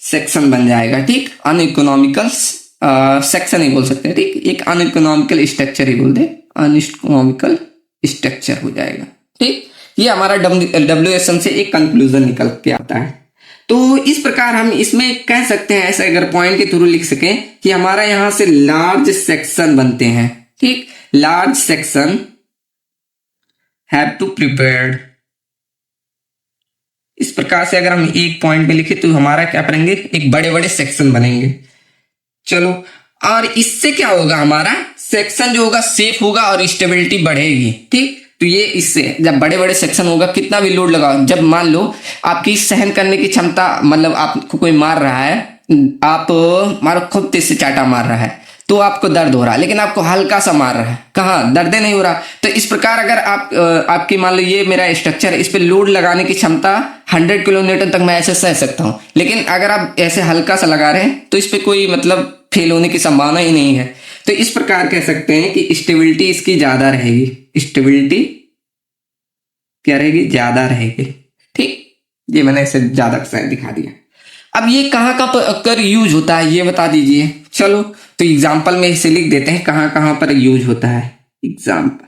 सेक्शन बन जाएगा ठीक। अनइकोनॉमिकल सेक्शन ही बोल सकते हैं ठीक। एक अनइकोनॉमिकल स्ट्रक्चर ही बोल दे, अनइकोनॉमिकल स्ट्रक्चर हो जाएगा ठीक। ये हमारा WSM से एक कंक्लूजन निकल के आता है। तो इस प्रकार हम इसमें कह सकते हैं, ऐसे अगर पॉइंट के थ्रू लिख सकें कि हमारा यहां से लार्ज सेक्शन बनते हैं ठीक। Large section have to prepared. इस प्रकार से अगर हम एक पॉइंट में लिखे तो हमारा क्या करेंगे, एक बड़े बड़े सेक्शन बनेंगे। चलो और इससे क्या होगा, हमारा सेक्शन जो होगा सेफ होगा और स्टेबिलिटी बढ़ेगी ठीक। तो ये इससे जब बड़े बड़े सेक्शन होगा, कितना भी लोड लगाओ, जब मान लो आपकी सहन करने की क्षमता, मतलब आपको कोई मार रहा है, आप मारो खूब तेज से चाटा मार रहा है तो आपको दर्द हो रहा है, लेकिन आपको हल्का सा मार रहा है, कहाँ दर्द नहीं हो रहा। तो इस प्रकार अगर आपकी मान लो ये मेरा स्ट्रक्चर है, इस पे लोड लगाने की क्षमता 100 किलोमीटर तक मैं ऐसे सह सकता हूं, लेकिन अगर आप ऐसे हल्का सा लगा रहे हैं तो इस पे कोई मतलब फेल होने की संभावना ही नहीं है। तो इस प्रकार कह सकते हैं कि स्टेबिलिटी इसकी ज्यादा रहेगी। स्टेबिलिटी क्या रहेगी, ज्यादा रहेगी ठीक। ये मैंने इसे ज्यादा दिखा दिया। अब ये कहाँ कहाँ पर यूज होता है ये बता दीजिए। चलो तो एग्जाम्पल में इसे लिख देते हैं कहाँ कहाँ पर यूज होता है। एग्जाम्पल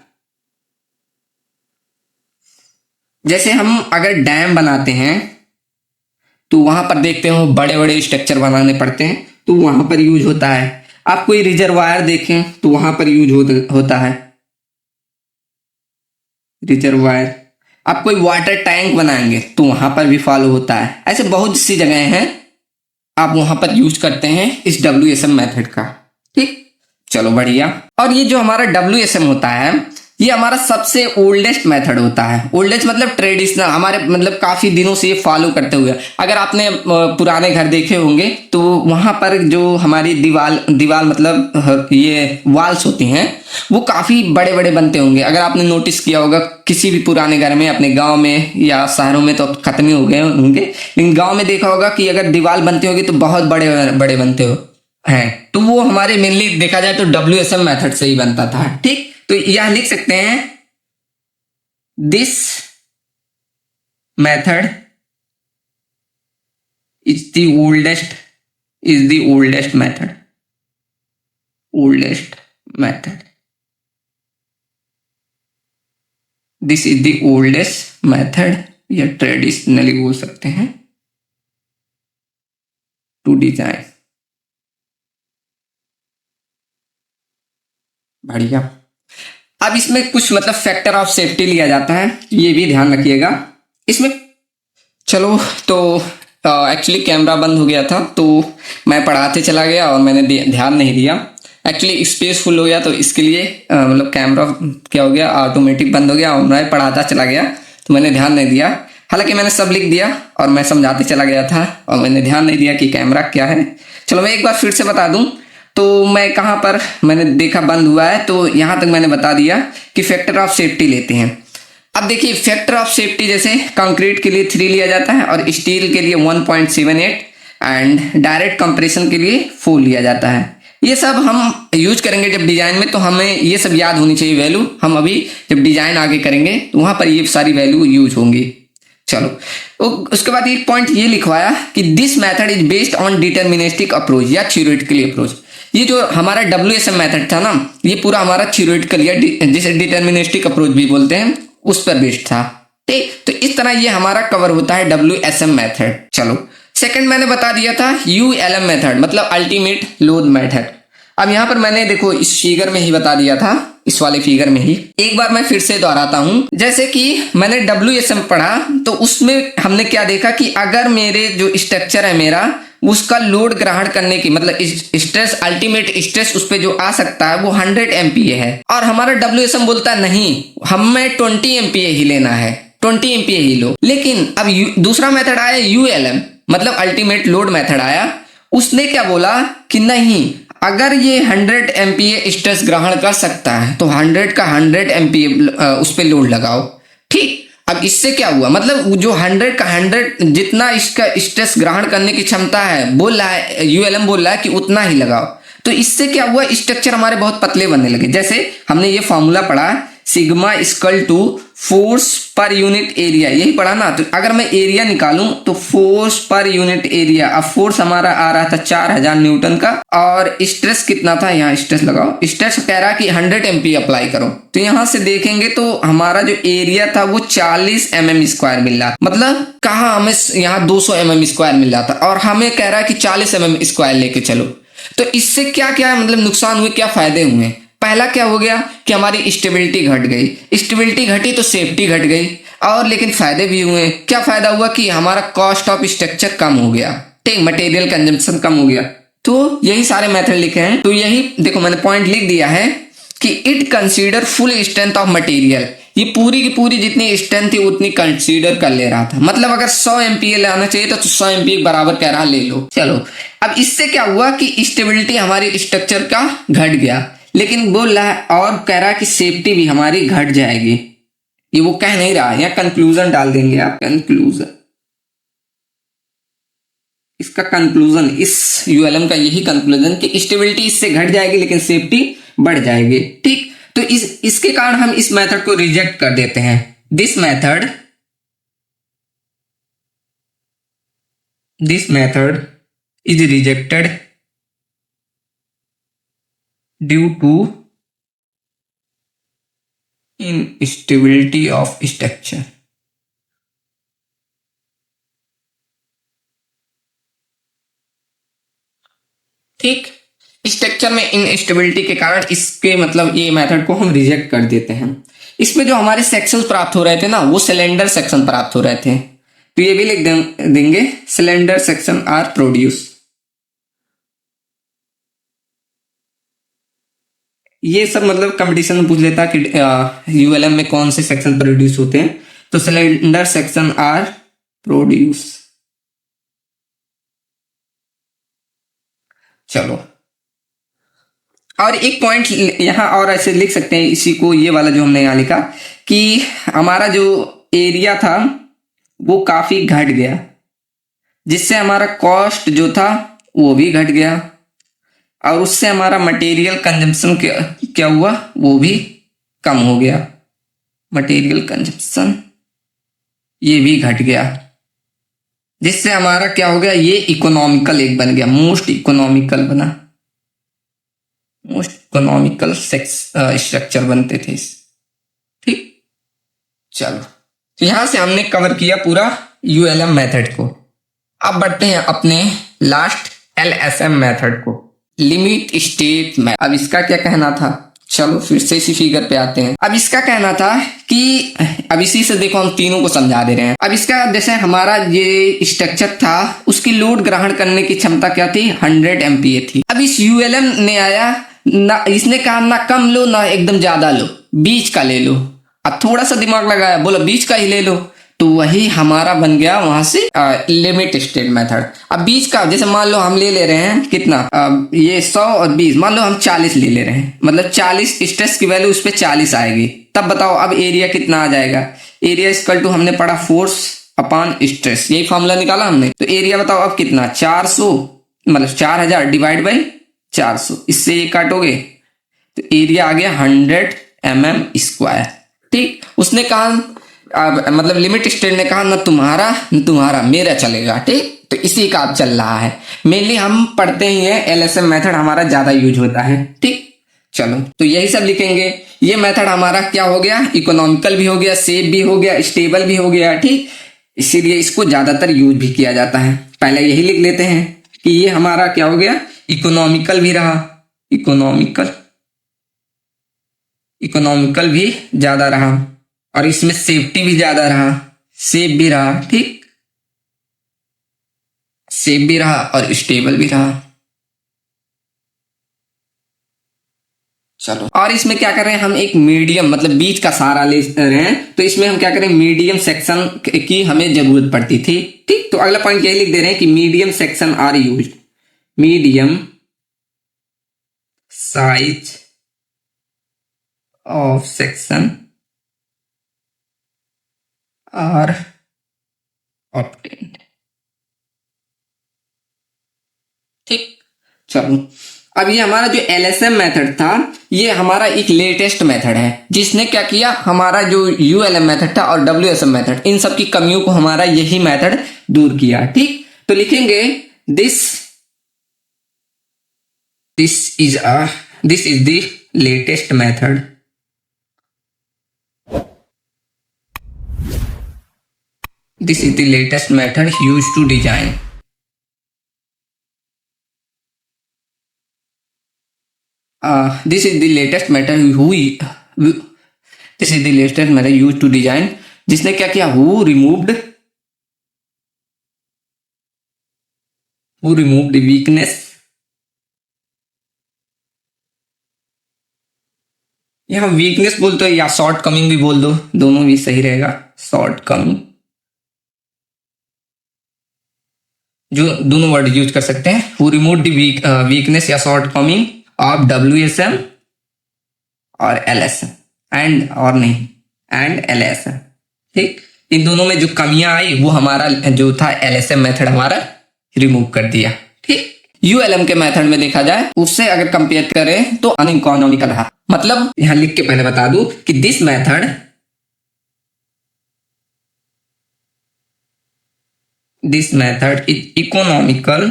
जैसे हम अगर डैम बनाते हैं तो वहां पर देखते हो बड़े बड़े स्ट्रक्चर बनाने पड़ते हैं, तो वहां पर यूज होता है। आप कोई रिजर्वायर देखें तो वहां पर यूज होता है रिजर्वायर। आप कोई वाटर टैंक बनाएंगे तो वहां पर भी फॉलो होता है। ऐसे बहुत सी जगह हैं आप वहां पर यूज करते हैं इस WSM मेथड का ठीक। चलो बढ़िया। और ये जो हमारा WSM होता है ये हमारा सबसे ओल्डेस्ट मेथड होता है। ओल्डेस्ट मतलब ट्रेडिशनल, हमारे मतलब काफी दिनों से ये फॉलो करते हुए। अगर आपने पुराने घर देखे होंगे तो वहां पर जो हमारी दीवार मतलब ये वॉल्स होती हैं वो काफी बड़े बड़े बनते होंगे। अगर आपने नोटिस किया होगा किसी भी पुराने घर में, अपने गांव में या शहरों में तो अब खत्म ही हो गए होंगे, लेकिन गांव में देखा होगा कि अगर दीवार बनती होगी तो बहुत बड़े बड़े बनते हैं। तो वो हमारे मेनली देखा जाए तो WSM मेथड से ही बनता था ठीक। तो यह लिख सकते हैं this method is the oldest method. This is the oldest method या ट्रेडिशनली बोल सकते हैं टू डिजाइन। बढ़िया। अब इसमें कुछ मतलब फैक्टर ऑफ सेफ्टी लिया जाता है, ये भी ध्यान रखिएगा। इसमें चलो तो एक्चुअली कैमरा बंद हो गया था तो मैं पढ़ाते चला गया और मैंने ध्यान नहीं दिया। एक्चुअली स्पेस फुल हो गया तो इसके लिए मतलब कैमरा क्या हो गया, ऑटोमेटिक बंद हो गया और मैं पढ़ाता चला गया तो मैंने ध्यान नहीं दिया। हालांकि मैंने सब लिख दिया और मैं समझाते चला गया था और मैंने ध्यान नहीं दिया कि कैमरा क्या है। चलो मैं एक बार फिर से बता दूं तो मैं कहाँ पर मैंने देखा बंद हुआ है, तो यहाँ तक मैंने बता दिया कि फैक्टर ऑफ सेफ्टी लेते हैं। अब देखिए फैक्टर ऑफ सेफ्टी जैसे कंक्रीट के लिए 3 लिया जाता है और स्टील के लिए 1.78 एंड डायरेक्ट कंप्रेशन के लिए 4 लिया जाता है। ये सब हम यूज करेंगे जब डिजाइन में, तो हमें ये सब याद होनी चाहिए वैल्यू। हम अभी जब डिजाइन आगे करेंगे तो वहां पर ये सारी वैल्यू यूज होंगी। चलो उसके बाद एक पॉइंट ये लिखवाया कि this method is based on deterministic approach या थ्योरेटिकल अप्रोच। ये जो हमारा WSM मेथड था ना, ये पूरा हमारा थ्योरेटिकल या जिसे डिटर्मिनिस्टिक अप्रोच भी बोलते हैं उस पर बेस्ड था। ठीक, तो इस तरह ये हमारा कवर होता है WSM मेथड। चलो सेकंड मैंने बता दिया था ULM मेथड, मतलब अल्टीमेट लोड मेथड। अब यहाँ पर मैंने देखो इस फिगर में ही बता दिया था, इस वाले फिगर में ही एक बार मैं फिर से दोहराता हूँ। जैसे कि मैंने WSM पढ़ा तो उसमें हमने क्या देखा कि अगर मेरे जो स्ट्रक्चर है मेरा उसका लोड ग्रहण करने की मतलब स्ट्रेस, अल्टीमेट स्ट्रेस उस पर जो आ सकता है वो 100 MPa है और हमारा WSM बोलता है नहीं, हमें 20 MPa ही लेना है, 20 MPa ही लो। लेकिन अब दूसरा मेथड आया ULM मतलब अल्टीमेट लोड मेथड आया, उसने क्या बोला कि नहीं, अगर ये 100 MPa स्ट्रेस ग्रहण कर सकता है तो 100 का 100 MPa उस पर लोड लगाओ। ठीक, अब इससे क्या हुआ, मतलब जो 100 का 100 जितना इसका स्ट्रेस ग्रहण करने की क्षमता है बोल रहा है, ULM बोल रहा है कि उतना ही लगाओ। तो इससे क्या हुआ, स्ट्रक्चर हमारे बहुत पतले बनने लगे। जैसे हमने ये फॉर्मूला पढ़ा सिग्मा इक्वल टू फोर्स पर यूनिट एरिया, यही पढ़ा ना। तो अगर मैं एरिया निकालूं तो फोर्स पर यूनिट एरिया, अब फोर्स हमारा आ रहा था 4000 न्यूटन का और स्ट्रेस कितना था, यहाँ स्ट्रेस लगाओ, स्ट्रेस कह रहा कि 100 MPa अप्लाई करो। तो यहां से देखेंगे तो हमारा जो एरिया था वो 40 mm स्क्वायर मिल रहा, मतलब कहा हमें यहाँ 200 mm स्क्वायर मिल रहा था और हमें कह रहा है कि 40 mm स्क्वायर लेके चलो। तो इससे क्या क्या मतलब नुकसान हुए, क्या फायदे हुए। पहला क्या हो गया कि हमारी स्टेबिलिटी घट गई, स्टेबिलिटी घटी तो सेफ्टी घट गई, और लेकिन फायदे भी हुए। क्या फायदा हुआ कि हमारा कॉस्ट ऑफ स्ट्रक्चर कम हो गया, ठीक, मटेरियल कंजम्पशन कम हो गया। तो यही सारे मेथड लिखे हैं। तो यही देखो मैंने पॉइंट लिख दिया है कि it consider full strength of material, ये पूरी की पूरी जितनी स्ट्रेंथ थी उतनी कंसीडर कर ले रहा था। मतलब अगर 100 MPa लाना चाहिए तो 100 MPa बराबर कह रहा ले लो। चलो अब इससे क्या हुआ कि स्टेबिलिटी हमारी स्ट्रक्चर का घट गया, लेकिन बोल रहा है और कह रहा है कि सेफ्टी भी हमारी घट जाएगी। ये वो कह नहीं रहा, या कंक्लूजन डाल देंगे आप, कंक्लूजन, इसका कंक्लूजन, इस ULM का यही कंक्लूजन कि स्टेबिलिटी इससे घट जाएगी लेकिन सेफ्टी बढ़ जाएगी। ठीक, तो इसके कारण हम इस मेथड को रिजेक्ट कर देते हैं। This method is rejected due to instability of structure। ठीक, स्ट्रक्चर में इनस्टेबिलिटी के कारण इसके मतलब ये मेथड को हम रिजेक्ट कर देते हैं। इसमें जो हमारे सेक्शंस प्राप्त हो रहे थे ना वो सिलेंडर सेक्शन प्राप्त हो रहे थे, तो ये भी लिख देंगे सिलेंडर सेक्शन आर प्रोड्यूस। ये सब मतलब कंपटीशन में पूछ लेता कि ULM में कौन से सेक्शन प्रोड्यूस होते हैं, तो सिलेंडर सेक्शन आर प्रोड्यूस। चलो और एक पॉइंट यहां और ऐसे लिख सकते हैं इसी को, ये वाला जो हमने यहां लिखा कि हमारा जो एरिया था वो काफी घट गया, जिससे हमारा कॉस्ट जो था वो भी घट गया और उससे हमारा मटेरियल कंजम्पशन क्या हुआ, वो भी कम हो गया। मटेरियल कंजम्पशन ये भी घट गया, जिससे हमारा क्या हो गया, ये इकोनॉमिकल एक बन गया, मोस्ट इकोनॉमिकल बना, मोस्ट इकोनॉमिकल स्ट्रक्चर बनते थे। ठीक, चलो तो यहां से हमने कवर किया पूरा ULM मेथड को। अब बढ़ते हैं अपने लास्ट LSM मेथड को, लिमिट स्टेट मेथड। अब इसका क्या कहना था, चलो फिर से इसी फिगर पे आते हैं। अब इसका कहना था कि अब इसी से देखो हम तीनों को समझा दे रहे हैं। अब इसका जैसे हमारा ये स्ट्रक्चर था, उसकी लोड ग्रहण करने की क्षमता क्या थी, 100 MPa थी। अब इस यूएलएम ने आया ना, इसने कहा ना कम लो ना एकदम ज्यादा लो, बीच का ले लो। अब थोड़ा सा दिमाग लगाया, बोला बीच का ही ले लो, तो वही हमारा बन गया वहां से लिमिट स्टेट मेथड। अब बीच का जैसे मान लो हम ले रहे हैं कितना, ये 100 और 20, मान लो हम 40 ले रहे हैं, मतलब 40 स्ट्रेस की वैल्यू उस पर 40 आएगी। तब बताओ अब एरिया कितना आ जाएगा, एरिया इक्वल टू हमने पढ़ा फोर्स अपॉन स्ट्रेस, यही फॉर्मूला निकाला हमने। तो एरिया बताओ अब कितना, 400, मतलब 4000 डिवाइड बाई 400, इससे ये काटोगे तो एरिया आ गया 100 mm²। ठीक, उसने कहा मतलब लिमिट स्टेट ने कहा ना तुम्हारा न तुम्हारा, मेरा चलेगा। ठीक, तो इसी का अब चल रहा है। मेनली हम पढ़ते ही हैं, एलएसएम मेथड हमारा ज्यादा यूज होता है। ठीक, चलो तो यही सब लिखेंगे। ये मेथड हमारा क्या हो गया, इकोनॉमिकल भी हो गया, सेफ भी हो गया, स्टेबल भी हो गया। ठीक, इसीलिए इसको ज्यादातर यूज भी किया जाता है। पहले यही लिख लेते हैं कि ये हमारा क्या हो गया, इकोनॉमिकल भी रहा, इकोनॉमिकल भी ज्यादा रहा, और इसमें सेफ्टी भी ज्यादा रहा, सेफ भी रहा। ठीक, सेफ भी रहा और स्टेबल भी रहा। चलो, और इसमें क्या कर रहे हैं हम, एक मीडियम मतलब बीच का सहारा ले रहे हैं। तो इसमें हम क्या करें, मीडियम सेक्शन की हमें जरूरत पड़ती थी। ठीक, तो अगला पॉइंट यही लिख दे रहे हैं कि medium section are used, medium size of section are obtained. ठीक, चलो अब ये हमारा जो एलएसएम मेथड था, ये हमारा एक लेटेस्ट मेथड है, जिसने क्या किया, हमारा जो यूएलएम मेथड था और डब्ल्यूएसएम मेथड, इन सब की कमियों को हमारा यही मेथड दूर किया। ठीक, तो लिखेंगे this is the latest method, this is the latest method use to design this is the latest method this is the latest method used to design, जिसने क्या किया, who removed the weakness, यहाँ weakness बोल दो या short coming भी बोल दो, दोनों भी सही रहेगा। शॉर्ट कमिंग, जो दोनों वर्ड यूज कर सकते हैं। who removed the weakness या शॉर्ट कमिंग ऑफ WSM और LSM एंड, और नहीं, एंड LSM। ठीक, इन दोनों में जो कमियां आई वो हमारा जो था LSM मेथड हमारा रिमूव कर दिया। ठीक, यूएलएम के मेथड में देखा जाए उससे अगर कंपेयर करें तो अनइकोनॉमिकल है। मतलब यहां लिख के पहले बता दूं कि this method is economical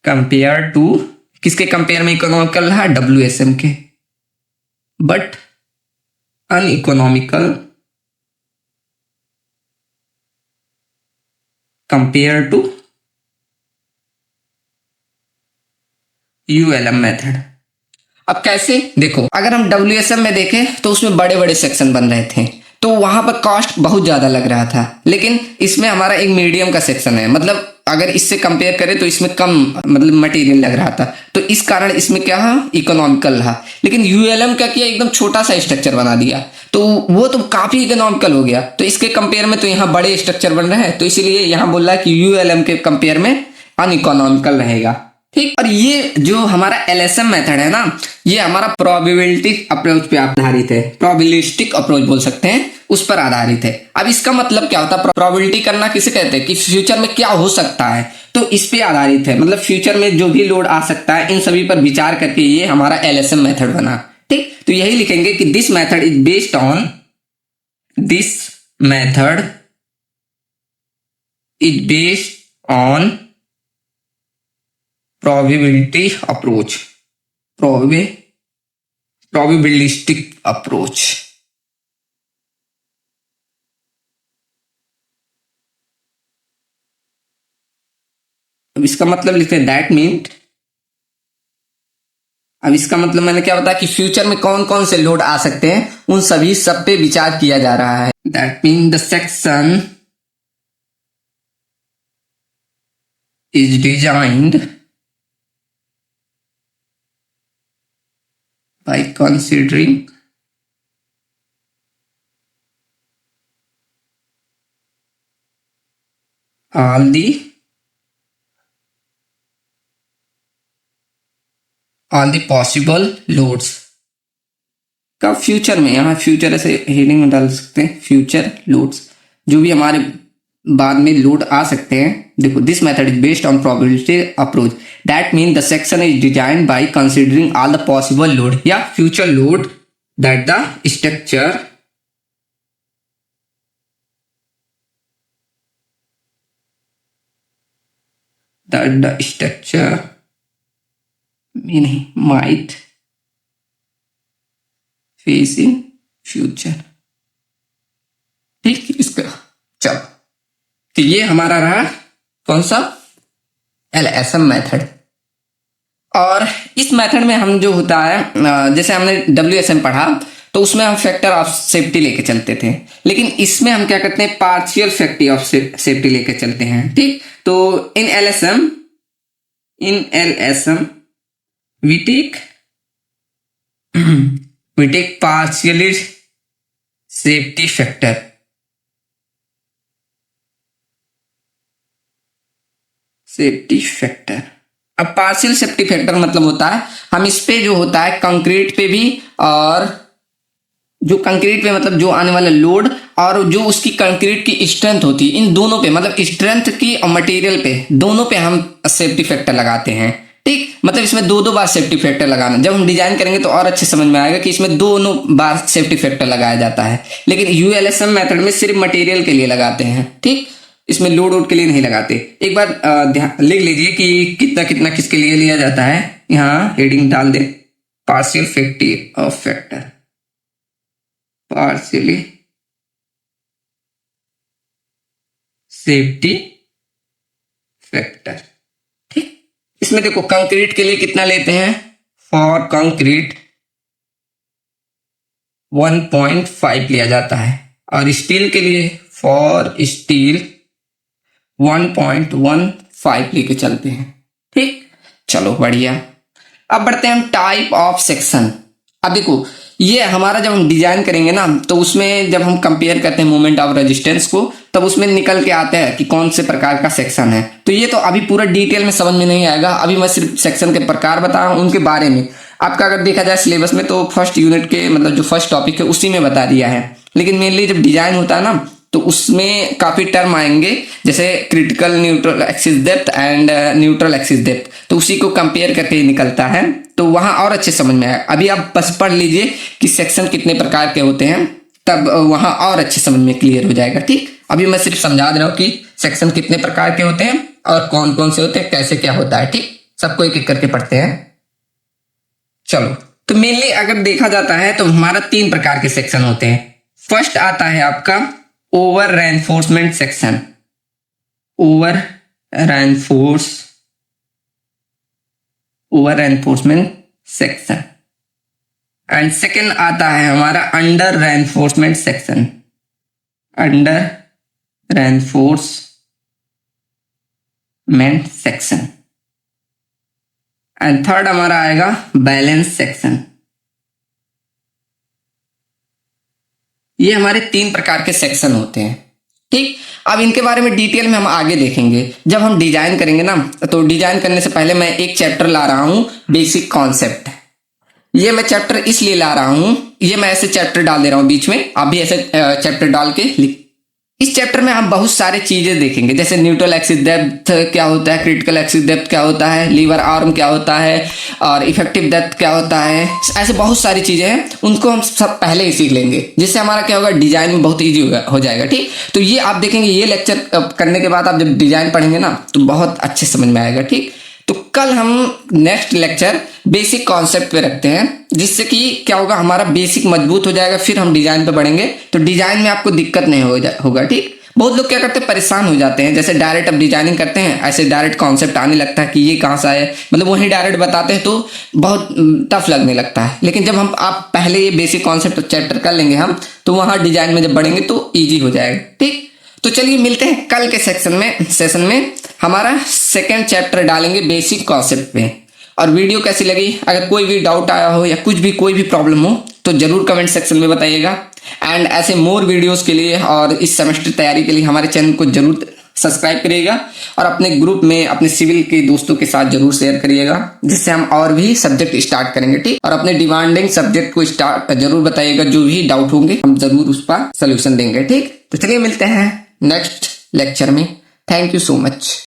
compare to, किसके कंपेयर में इकोनॉमिकल है, WSM के, but uneconomical compare to ULM method. अब कैसे, देखो अगर हम WSM में देखें तो उसमें बड़े बड़े सेक्शन बन रहे थे, तो वहां पर कॉस्ट बहुत ज्यादा लग रहा था। लेकिन इसमें हमारा एक मीडियम का सेक्शन है, मतलब अगर इससे कंपेयर करें तो इसमें कम मतलब मटेरियल लग रहा था, तो इस कारण इसमें क्या है, इकोनॉमिकल रहा। लेकिन यूएलएम क्या किया, एकदम छोटा सा स्ट्रक्चर बना दिया, तो वो तो काफी इकोनॉमिकल हो गया। तो इसके कंपेयर में तो यहाँ बड़े स्ट्रक्चर बन रहे हैं, तो इसीलिए यहाँ बोल रहा है कि यूएलएम के कंपेयर में अनइकोनॉमिकल रहेगा। ठीक, और ये जो हमारा एलएसएम मेथड है ना, ये हमारा प्रोबेबिलिटी अप्रोच पे आधारित है, प्रोबेबिलिस्टिक अप्रोच बोल सकते हैं, उस पर आधारित है। अब इसका मतलब क्या होता है, प्रोबेबिलिटी करना किसे कहते हैं, कि फ्यूचर में क्या हो सकता है, तो इस पे आधारित है। मतलब फ्यूचर में जो भी लोड आ सकता है, इन सभी पर विचार करके ये हमारा एलएसएम मेथड बना। ठीक, तो यही लिखेंगे कि this method is based on, this method is based on probability approach, probabilistic approach। अब इसका मतलब लिखते हैं दैट मीन अब इसका मतलब मैंने क्या बताया कि फ्यूचर में कौन कौन से लोड आ सकते हैं, उन सभी सब पे विचार किया जा रहा है। That mean the section is designed by considering all the possible loads। कब? फ्यूचर में। यहाँ फ्यूचर ऐसे हेडिंग में डाल सकते हैं, फ्यूचर लोड्स, जो भी हमारे बाद में लोड आ सकते हैं। देखो, this method is based on probability approach, that mean the section is designed by considering all the possible load या future load that the structure meaning might face in future। ठीक, इसका चलो, तो ये हमारा रहा कौन सा? LSM method. और इस मेथड में हम जो होता है, जैसे हमने WSM पढ़ा तो उसमें हम फैक्टर ऑफ सेफ्टी लेके चलते थे, लेकिन इसमें हम क्या करते हैं? पार्शियल फैक्टर ऑफ सेफ्टी लेके चलते हैं। ठीक, तो इन LSM we take partially safety factor। Safety factor, अब पार्शियल सेफ्टी फैक्टर मतलब होता है हम इस पे जो होता है कंक्रीट पे भी, और जो कंक्रीट पे मतलब जो आने वाला लोड और जो उसकी कंक्रीट की स्ट्रेंथ होती है, इन दोनों पे, मतलब स्ट्रेंथ की और मटेरियल पे, दोनों पे हम सेफ्टी फैक्टर लगाते हैं। ठीक, मतलब इसमें दो बार सेफ्टी फैक्टर लगाना, जब हम डिजाइन करेंगे तो और अच्छे समझ में आएगा कि इसमें दोनों बार सेफ्टी फैक्टर लगाया जाता है। लेकिन ULSM मेथड में सिर्फ मटेरियल के लिए लगाते हैं। ठीक, इसमें लोड वोड के लिए नहीं लगाते। एक बार ध्यान लिख लीजिए कि कितना कितना किसके लिए लिया जाता है। यहाँ हेडिंग डाल दे, partial safety of factor, partially safety factor. ठीक, इसमें देखो कंक्रीट के लिए कितना लेते हैं? फॉर कंक्रीट 1.5 लिया जाता है, और स्टील के लिए फॉर स्टील 1.15 लेके चलते हैं। ठीक, चलो बढ़िया। अब बढ़ते हैं हम टाइप ऑफ सेक्शन। अब देखो, ये हमारा जब हम डिजाइन करेंगे ना, तो उसमें जब हम कंपेयर करते हैं मोमेंट ऑफ रेजिस्टेंस को, तब उसमें निकल के आता है कि कौन से प्रकार का सेक्शन है। तो ये तो अभी पूरा डिटेल में समझ में नहीं आएगा, अभी मैं सिर्फ सेक्शन के प्रकार बता रहा हूं, उनके बारे में। आपका अगर देखा जाए सिलेबस में तो फर्स्ट यूनिट के मतलब जो फर्स्ट टॉपिक है उसी में बता दिया है, लेकिन मेनली जब डिजाइन होता है ना, तो उसमें काफी टर्म आएंगे, जैसे critical neutral axis depth and neutral axis depth, तो उसी को कंपेयर करके निकलता है, तो वहां और अच्छे समझ में आएगा। अभी आप बस पढ़ लीजिए कि सेक्शन कितने प्रकार के होते हैं, तब वहां और अच्छे समझ में क्लियर हो जाएगा। ठीक, अभी मैं सिर्फ समझा दे रहा हूं कि सेक्शन कितने प्रकार के होते हैं और कौन कौन से होते हैं, कैसे क्या होता है। ठीक, सबको एक एक करके पढ़ते हैं। चलो, तो मेनली अगर देखा जाता है तो हमारा 3 प्रकार के सेक्शन होते हैं। फर्स्ट आता है आपका over reinforcement section, over reinforcement section. And second आता है हमारा under reinforcement section, under reinforcement section. And third हमारा आएगा बैलेंस सेक्शन। ये हमारे 3 प्रकार के सेक्शन होते हैं। ठीक, अब इनके बारे में डिटेल में हम आगे देखेंगे जब हम डिजाइन करेंगे ना। तो डिजाइन करने से पहले मैं एक चैप्टर ला रहा हूं, बेसिक कॉन्सेप्ट। ये मैं चैप्टर इसलिए ला रहा हूं, ये मैं ऐसे चैप्टर डाल दे रहा हूं बीच में, आप भी ऐसे चैप्टर डाल के लिख। इस चैप्टर में हम बहुत सारे चीजें देखेंगे, जैसे न्यूट्रल एक्सिस डेप्थ क्या होता है, क्रिटिकल एक्सिस डेप्थ क्या होता है, लीवर आर्म क्या होता है, और इफेक्टिव डेप्थ क्या होता है। ऐसे बहुत सारी चीजें हैं, उनको हम सब पहले ही सीख लेंगे, जिससे हमारा क्या होगा, डिजाइन में बहुत ईजी हो जाएगा। ठीक, तो ये आप देखेंगे, ये लेक्चर करने के बाद आप जब डिजाइन पढ़ेंगे ना, तो बहुत अच्छे समझ में आएगा। ठीक, तो कल हम नेक्स्ट लेक्चर बेसिक कॉन्सेप्ट पे रखते हैं, जिससे कि क्या होगा, हमारा बेसिक मजबूत हो जाएगा, फिर हम डिजाइन पे बढ़ेंगे तो डिजाइन में आपको दिक्कत नहीं होगा। ठीक, बहुत लोग क्या करते हैं, परेशान हो जाते हैं। जैसे डायरेक्ट अब डिजाइनिंग करते हैं, ऐसे डायरेक्ट कॉन्सेप्ट आने लगता है कि ये कहाँ से आया, मतलब वही डायरेक्ट बताते हैं तो बहुत टफ लगने लगता है। लेकिन जब हम आप पहले ये बेसिक कॉन्सेप्ट चैप्टर कर लेंगे हम, तो वहाँ डिजाइन में जब बढ़ेंगे तो ईजी हो जाएगा। ठीक, तो चलिए मिलते हैं कल के सेशन में हमारा सेकेंड चैप्टर डालेंगे बेसिक कॉन्सेप्ट पे। और वीडियो कैसी लगी, अगर कोई भी डाउट आया हो या कुछ भी कोई भी प्रॉब्लम हो तो जरूर कमेंट सेक्शन में बताइएगा। एंड ऐसे मोर वीडियोस के लिए और इस सेमेस्टर तैयारी के लिए हमारे चैनल को जरूर सब्सक्राइब करिएगा और अपने ग्रुप में अपने सिविल के दोस्तों के साथ जरूर शेयर करिएगा, जिससे हम और भी सब्जेक्ट स्टार्ट करेंगे। ठीक, और अपने डिमांडिंग सब्जेक्ट को स्टार्ट जरूर बताइएगा, जो भी डाउट होंगे हम जरूर उस पर सोल्यूशन देंगे। ठीक, तो चलिए मिलते हैं नेक्स्ट लेक्चर में। Thank you so much.